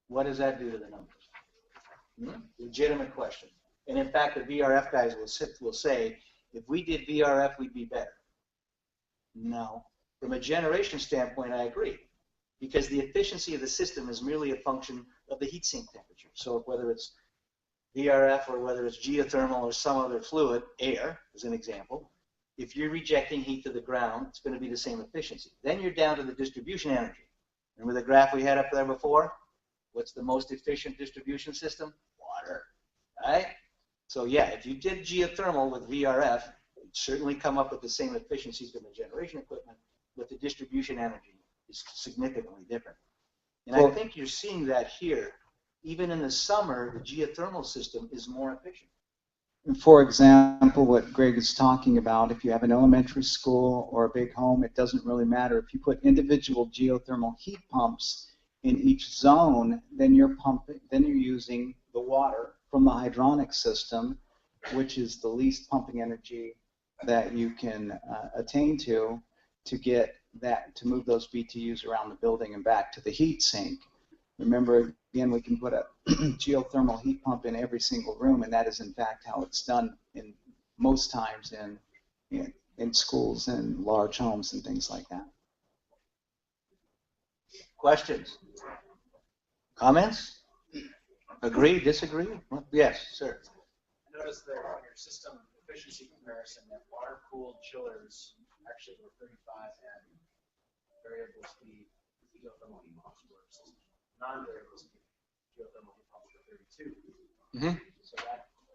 What does that do to the numbers? Legitimate question. And in fact, the VRF guys will say, if we did VRF, we'd be better. No. From a generation standpoint, I agree. Because the efficiency of the system is merely a function of the heat sink temperature. So whether it's VRF or whether it's geothermal or some other fluid, air as an example, if you're rejecting heat to the ground, it's going to be the same efficiency. Then you're down to the distribution energy. Remember the graph we had up there before? What's the most efficient distribution system? Water, right? So yeah, if you did geothermal with VRF, you'd certainly come up with the same efficiencies from the generation equipment, but the distribution energy is significantly different. And I think you're seeing that here. Even in the summer, the geothermal system is more efficient. For example, what Greg is talking about, if you have an elementary school or a big home, it doesn't really matter. If you put individual geothermal heat pumps in each zone, then you're using the water from the hydronic system, which is the least pumping energy that you can attain to get that, to move those BTUs around the building and back to the heat sink. Remember, again, we can put a geothermal heat pump in every single room, and that is in fact how it's done in most times in schools and large homes and things like that. Questions? Comments? Agree? Disagree? Yes, sir. I noticed that on your system efficiency comparison that water-cooled chillers actually were 35 and variable speed geothermal heat pumps were non-variable speed geothermal heat pumps were 32. Mm-hmm.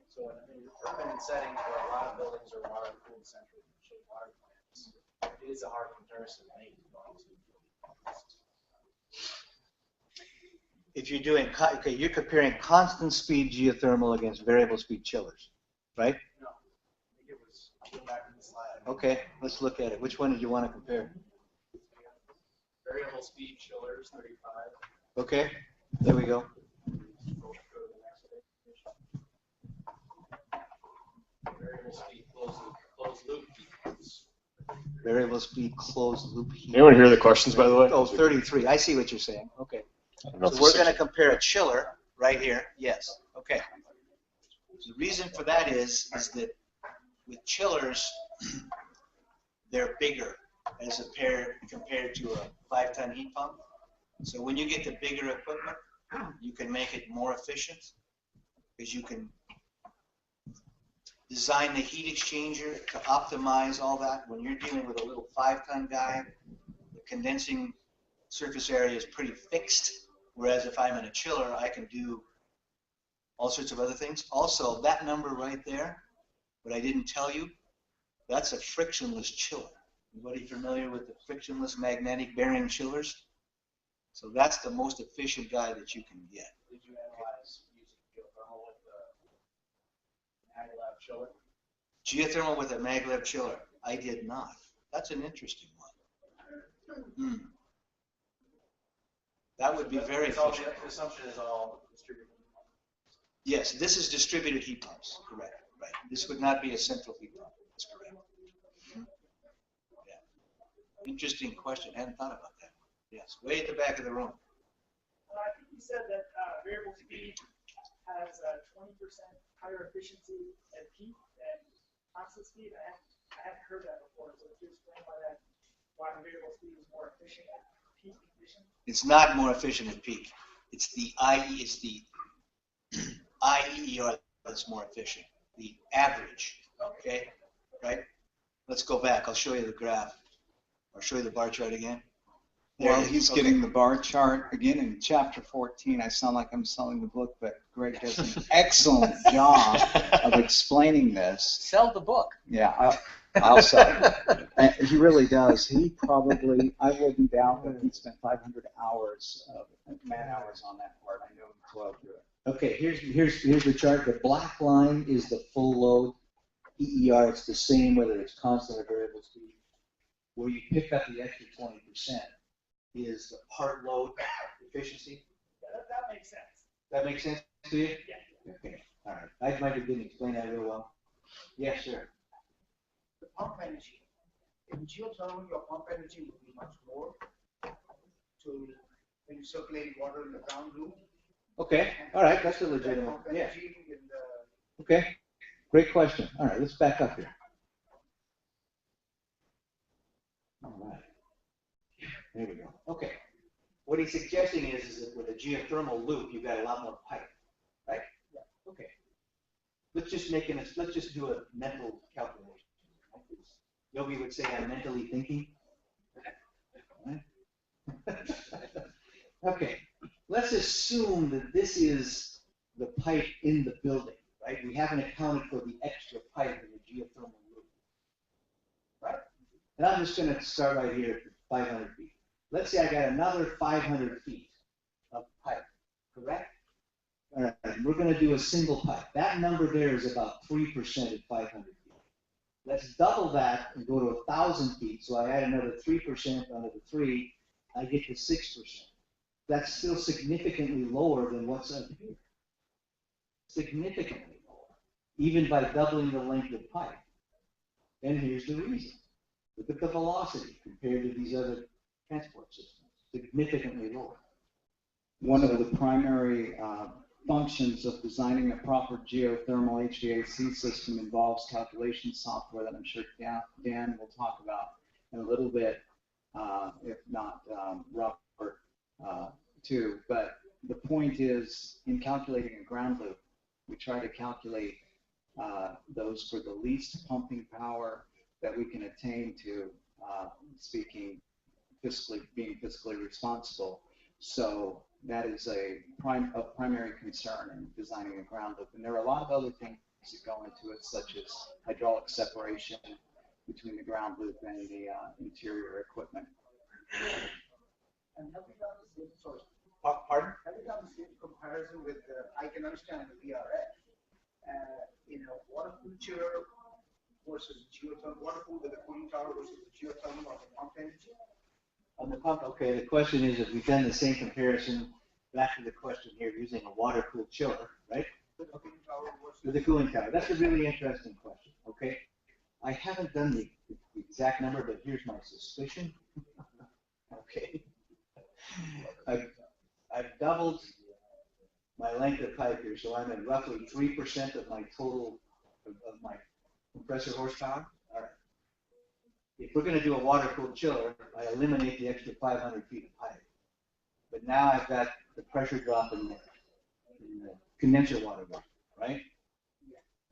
So in urban settings where a lot of buildings are water-cooled central chilled water plants, it is a hard comparison to make. If you're doing, okay, you're comparing constant speed geothermal against variable speed chillers, right? No, I think it was, I'll go back to the slide. Okay, let's look at it. Which one did you want to compare? Variable speed chillers, 35. Okay, there we go. Variable speed closed loop heat pumps. Variable speed closed loop heat. Anyone hear the questions, by the way? Oh, 33. I see what you're saying. Okay. So we're going to compare a chiller right here. Yes. Okay. The reason for that is that with chillers, they're bigger as compared to a 5-ton heat pump. So when you get the bigger equipment, you can make it more efficient because you can design the heat exchanger to optimize all that. When you're dealing with a little 5-ton guy, the condensing surface area is pretty fixed. Whereas if I'm in a chiller, I can do all sorts of other things. Also, that number right there, what I didn't tell you, that's a frictionless chiller. Anybody familiar with the frictionless magnetic bearing chillers? So that's the most efficient guy that you can get. Did you analyze using geothermal with the maglev chiller? Geothermal with a maglev chiller? I did not. That's an interesting one. That would be very efficient. The assumption is all distributed. Yes, this is distributed heat pumps, correct. Right. This would not be a central heat pump. That's correct. Yeah. Interesting question. I hadn't thought about that. Yes, way at the back of the room. I think you said that variable speed has 20% higher efficiency at peak than constant speed. I hadn't heard that before. So could you explain why the variable speed is more efficient at peak conditions? It's not more efficient at peak. It's the IEER that's more efficient. The average. Okay, right? Let's go back. I'll show you the graph. I'll show you the bar chart again. Well, he's getting the bar chart again in chapter 14. I sound like I'm selling the book, but Greg does an excellent job of explaining this. Sell the book. Yeah, I'll sell it. He really does. He probably, I wouldn't doubt that he spent 500 hours of man hours on that part. I know him well through it. Okay, here's the chart. The black line is the full load EER. It's the same whether it's constant or variable speed. Where you pick up the extra 20% is the part load efficiency. Yeah, that makes sense. That makes sense to you? Yeah. Okay. All right. I might have didn't explain that real well. Yes, sir. The pump energy. In geothermal, your pump energy would be much more to when you circulate water in the ground room. Okay, all right, that's a legitimate, Pump yeah. energy and the Okay, great question. All right, let's back up here. All right, there we go. Okay, what he's suggesting is that with a geothermal loop, you've got a lot more pipe, right? Yeah. Okay. Let's just do a mental calculation. Yogi would say I'm mentally thinking. Right? Okay, let's assume that this is the pipe in the building, right? We haven't accounted for the extra pipe in the geothermal loop, right? And I'm just going to start right here at 500 feet. Let's say I got another 500 feet of pipe, correct? All right, we're going to do a single pipe. That number there is about 3% at 500 feet. Let's double that and go to 1,000 feet. So I add another 3% onto the 3, I get to 6%. That's still significantly lower than what's up here. Significantly lower, even by doubling the length of pipe. And here's the reason. Look at the velocity compared to these other transport systems. Significantly lower. One of the primary functions of designing a proper geothermal HVAC system involves calculation software that I'm sure Dan will talk about in a little bit, if not Robert too. But the point is, in calculating a ground loop, we try to calculate those for the least pumping power that we can attain to being fiscally responsible. So that is a primary concern in designing a ground loop. And there are a lot of other things that go into it, such as hydraulic separation between the ground loop and the interior equipment. and have we done the same sort? Pardon? Have we done the same comparison with I can understand the VRF, water cooled chiller versus geothermal, water cooled with a cooling tower versus the geothermal or the pump energy? On the pump, okay, the question is if we've done the same comparison, back to the question here, using a water-cooled chiller, right? With the cooling tower versus With the cooling tower. That's a really interesting question, okay? I haven't done the exact number, but here's my suspicion. Okay. I've doubled my length of pipe here, so I'm at roughly 3% of my total of my compressor horsepower. All right. If we're going to do a water-cooled chiller, I eliminate the extra 500 feet of pipe. But now I've got the pressure drop in the condenser water drop, right?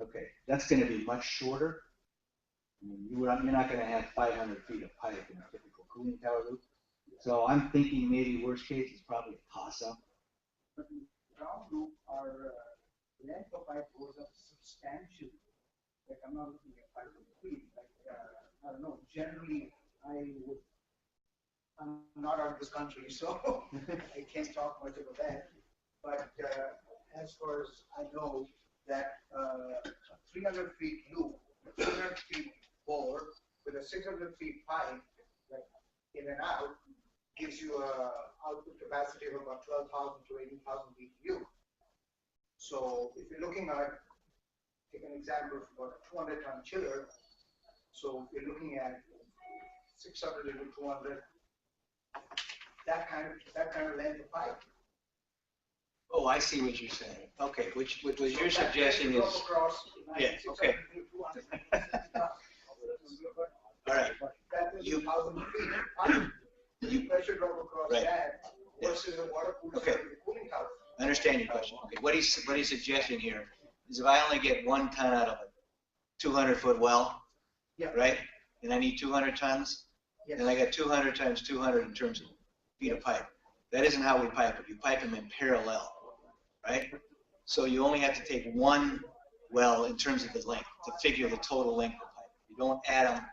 Okay, that's going to be much shorter. I mean, you're not going to have 500 feet of pipe in a typical cooling tower loop. So I'm thinking maybe worst case is probably a toss-up. But in ground loop, our length of pipe goes up substantially. Like I'm not looking at 500 feet. Like I don't know. Generally, I'm not out of this country, so I can't talk much about that. But as far as I know, that 300 feet loop, 300 feet bore with a 600 feet pipe, like in and out, gives you a output capacity of about 12,000 to 18,000 BTU. So if you're looking at, take an example of about a 200-ton chiller. So if you're looking at 600 into 200, that kind of length of pipe. Oh, I see what you're saying. Okay, which was So your that suggestion goes is, across yeah, 600 okay. to 200. All right. That is 1,000 feet pipe. You pressure drop across Right. that versus a water cooler Okay. with a cooling tower. I understand your question. Okay, what he's suggesting here is if I only get 1 ton out of a 200-foot well, Yeah. right, and I need 200 tons, Yes. then I got 200 times 200 in terms of feet of pipe. That isn't how we pipe it. You pipe them in parallel, right? So you only have to take 1 well in terms of the length to figure the total length of pipe. You don't add them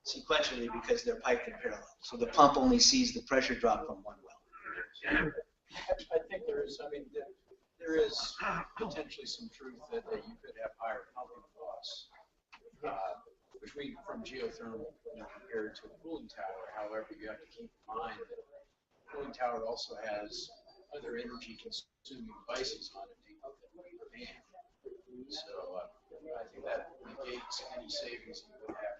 sequentially because they're piped in parallel. So the pump only sees the pressure drop from 1 well. I think there is potentially some truth that you could have higher pumping costs, which we from geothermal compared to a cooling tower. However, you have to keep in mind that the cooling tower also has other energy consuming devices on it to help the fan. So I think that negates any savings you would have.